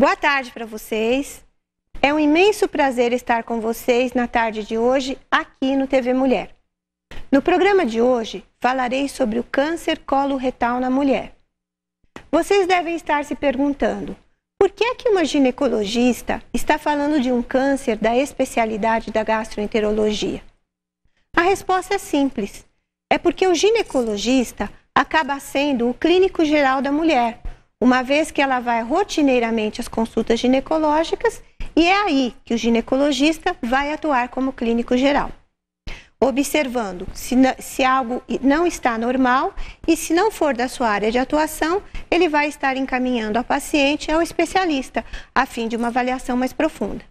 Boa tarde para vocês. É um imenso prazer estar com vocês na tarde de hoje aqui no TV Mulher. No programa de hoje, falarei sobre o câncer coloretal na mulher. Vocês devem estar se perguntando, por que é que uma ginecologista está falando de um câncer da especialidade da gastroenterologia? A resposta é simples. É porque o ginecologista acaba sendo o clínico geral da mulher, uma vez que ela vai rotineiramente às consultas ginecológicas e é aí que o ginecologista vai atuar como clínico geral, observando se algo não está normal e se não for da sua área de atuação, ele vai estar encaminhando a paciente ao especialista, a fim de uma avaliação mais profunda.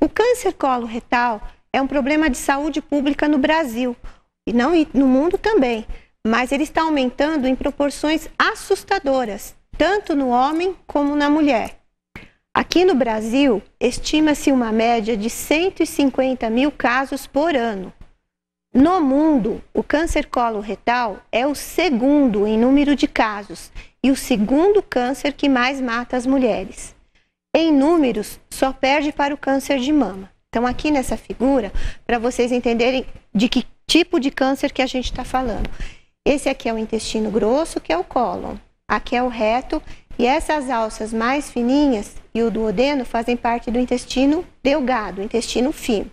O câncer coloretal é um problema de saúde pública no Brasil, e no mundo também, mas ele está aumentando em proporções assustadoras, tanto no homem como na mulher. Aqui no Brasil, estima-se uma média de 150 mil casos por ano. No mundo, o câncer coloretal é o segundo em número de casos e o segundo câncer que mais mata as mulheres. Em números, só perde para o câncer de mama. Então, aqui nessa figura, para vocês entenderem de que tipo de câncer que a gente está falando. Esse aqui é o intestino grosso, que é o cólon. Aqui é o reto, e essas alças mais fininhas e o duodeno fazem parte do intestino delgado, intestino fino.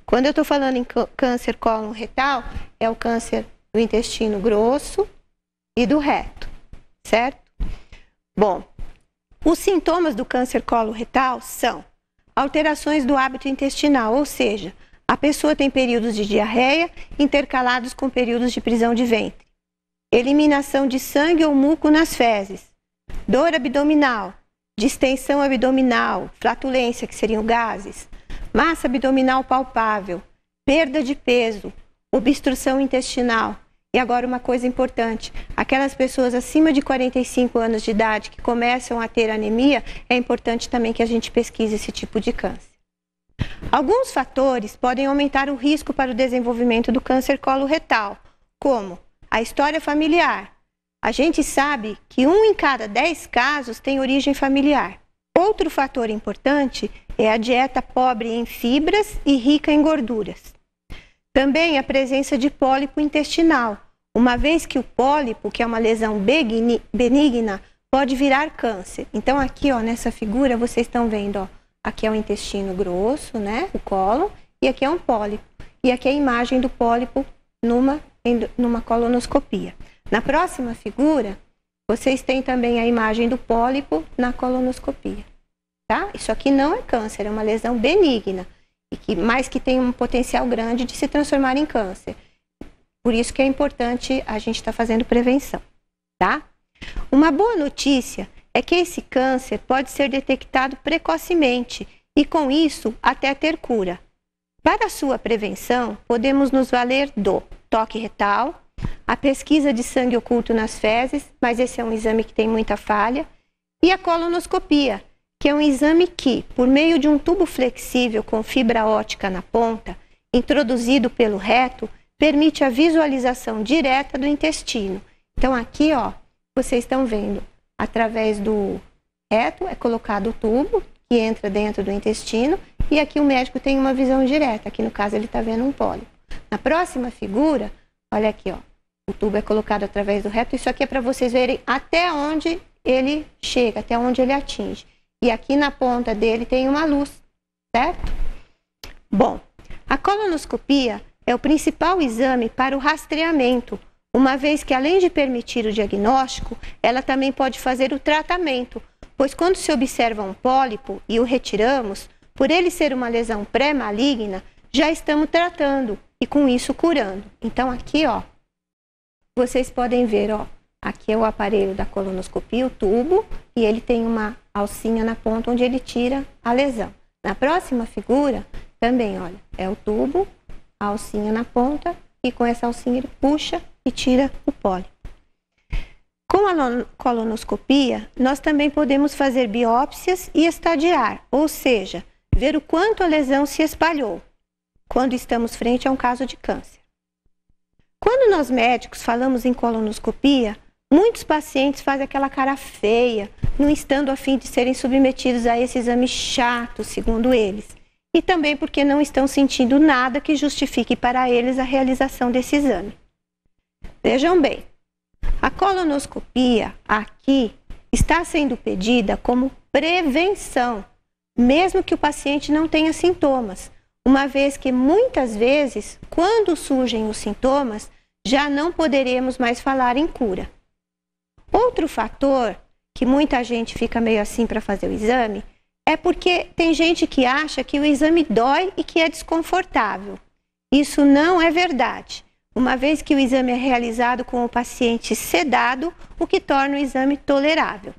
Quando eu estou falando em câncer coloretal, é o câncer do intestino grosso e do reto, certo? Bom, os sintomas do câncer coloretal são alterações do hábito intestinal, ou seja, a pessoa tem períodos de diarreia intercalados com períodos de prisão de ventre. Eliminação de sangue ou muco nas fezes, dor abdominal, distensão abdominal, flatulência, que seriam gases, massa abdominal palpável, perda de peso, obstrução intestinal. E agora uma coisa importante, aquelas pessoas acima de 45 anos de idade que começam a ter anemia, é importante também que a gente pesquise esse tipo de câncer. Alguns fatores podem aumentar o risco para o desenvolvimento do câncer coloretal, como a história familiar. A gente sabe que 1 em cada 10 casos tem origem familiar. Outro fator importante é a dieta pobre em fibras e rica em gorduras. Também a presença de pólipo intestinal, uma vez que o pólipo, que é uma lesão benigna, pode virar câncer. Então aqui, ó, nessa figura, vocês estão vendo, ó, aqui é o intestino grosso, né, o cólon, e aqui é um pólipo. E aqui é a imagem do pólipo numa colonoscopia. Na próxima figura, vocês têm também a imagem do pólipo na colonoscopia, tá? Isso aqui não é câncer, é uma lesão benigna, mas que tem um potencial grande de se transformar em câncer. Por isso que é importante a gente estar fazendo prevenção, tá? Uma boa notícia é que esse câncer pode ser detectado precocemente e, com isso, até ter cura. Para a sua prevenção, podemos nos valer do toque retal, a pesquisa de sangue oculto nas fezes, mas esse é um exame que tem muita falha, e a colonoscopia, que é um exame que, por meio de um tubo flexível com fibra óptica na ponta, introduzido pelo reto, permite a visualização direta do intestino. Então aqui, ó, vocês estão vendo, através do reto é colocado o tubo que entra dentro do intestino e aqui o médico tem uma visão direta, aqui no caso ele está vendo um pólipo. Na próxima figura, olha aqui, ó, o tubo é colocado através do reto, isso aqui é para vocês verem até onde ele chega, até onde ele atinge. E aqui na ponta dele tem uma luz, certo? Bom, a colonoscopia é o principal exame para o rastreamento, uma vez que além de permitir o diagnóstico, ela também pode fazer o tratamento, pois quando se observa um pólipo e o retiramos, por ele ser uma lesão pré-maligna, já estamos tratando e com isso curando. Então aqui, ó, vocês podem ver, ó, aqui é o aparelho da colonoscopia, o tubo, e ele tem uma alcinha na ponta onde ele tira a lesão. Na próxima figura, também, olha, é o tubo, a alcinha na ponta, e com essa alcinha ele puxa e tira o pólipo. Com a colonoscopia, nós também podemos fazer biópsias e estadiar, ou seja, ver o quanto a lesão se espalhou, quando estamos frente a um caso de câncer. Quando nós médicos falamos em colonoscopia, muitos pacientes fazem aquela cara feia, não estando a fim de serem submetidos a esse exame chato, segundo eles. E também porque não estão sentindo nada que justifique para eles a realização desse exame. Vejam bem, a colonoscopia aqui está sendo pedida como prevenção, mesmo que o paciente não tenha sintomas, uma vez que muitas vezes, quando surgem os sintomas, já não poderemos mais falar em cura. Outro fator que muita gente fica meio assim para fazer o exame é porque tem gente que acha que o exame dói e que é desconfortável. Isso não é verdade, uma vez que o exame é realizado com o paciente sedado, o que torna o exame tolerável.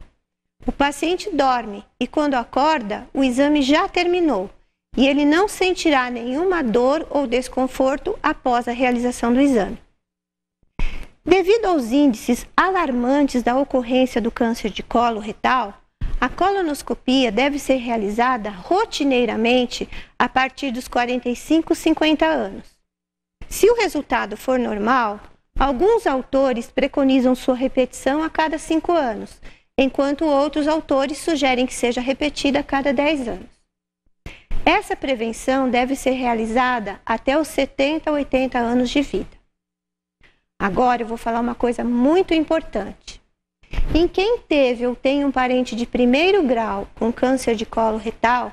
O paciente dorme e quando acorda, o exame já terminou e ele não sentirá nenhuma dor ou desconforto após a realização do exame. Devido aos índices alarmantes da ocorrência do câncer de colo retal, a colonoscopia deve ser realizada rotineiramente a partir dos 45, 50 anos. Se o resultado for normal, alguns autores preconizam sua repetição a cada 5 anos, enquanto outros autores sugerem que seja repetida a cada 10 anos. Essa prevenção deve ser realizada até os 70 a 80 anos de vida. Agora eu vou falar uma coisa muito importante. Em quem teve ou tem um parente de primeiro grau com câncer de colo retal,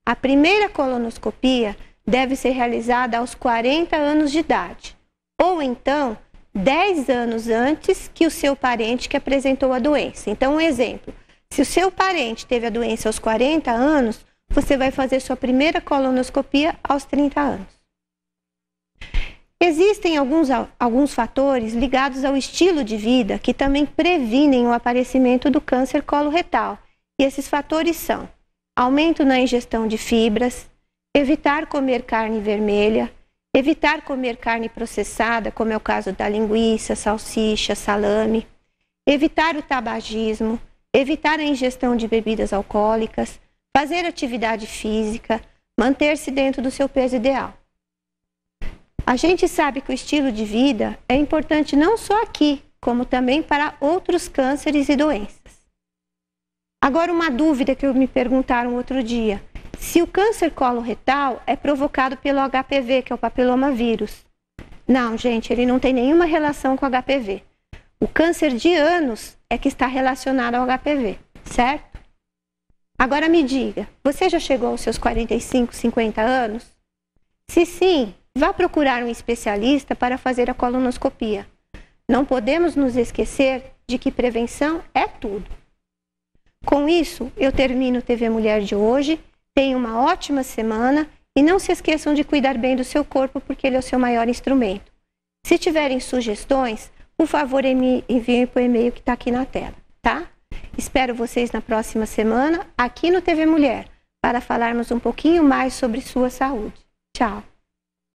a primeira colonoscopia deve ser realizada aos 40 anos de idade, ou então 10 anos antes que o seu parente que apresentou a doença. Então, um exemplo, se o seu parente teve a doença aos 40 anos, você vai fazer sua primeira colonoscopia aos 30 anos. Existem alguns fatores ligados ao estilo de vida que também previnem o aparecimento do câncer coloretal. E esses fatores são aumento na ingestão de fibras, evitar comer carne vermelha, evitar comer carne processada, como é o caso da linguiça, salsicha, salame, evitar o tabagismo, evitar a ingestão de bebidas alcoólicas, fazer atividade física, manter-se dentro do seu peso ideal. A gente sabe que o estilo de vida é importante não só aqui, como também para outros cânceres e doenças. Agora, uma dúvida que me perguntaram outro dia. Se o câncer coloretal é provocado pelo HPV, que é o papiloma vírus. Não, gente, ele não tem nenhuma relação com o HPV. O câncer de ânus é que está relacionado ao HPV, certo? Agora me diga, você já chegou aos seus 45, 50 anos? Se sim, vá procurar um especialista para fazer a colonoscopia. Não podemos nos esquecer de que prevenção é tudo. Com isso, eu termino o TV Mulher de hoje. Tenham uma ótima semana e não se esqueçam de cuidar bem do seu corpo, porque ele é o seu maior instrumento. Se tiverem sugestões, por favor, enviem para o e-mail que está aqui na tela, tá? Espero vocês na próxima semana, aqui no TV Mulher, para falarmos um pouquinho mais sobre sua saúde. Tchau!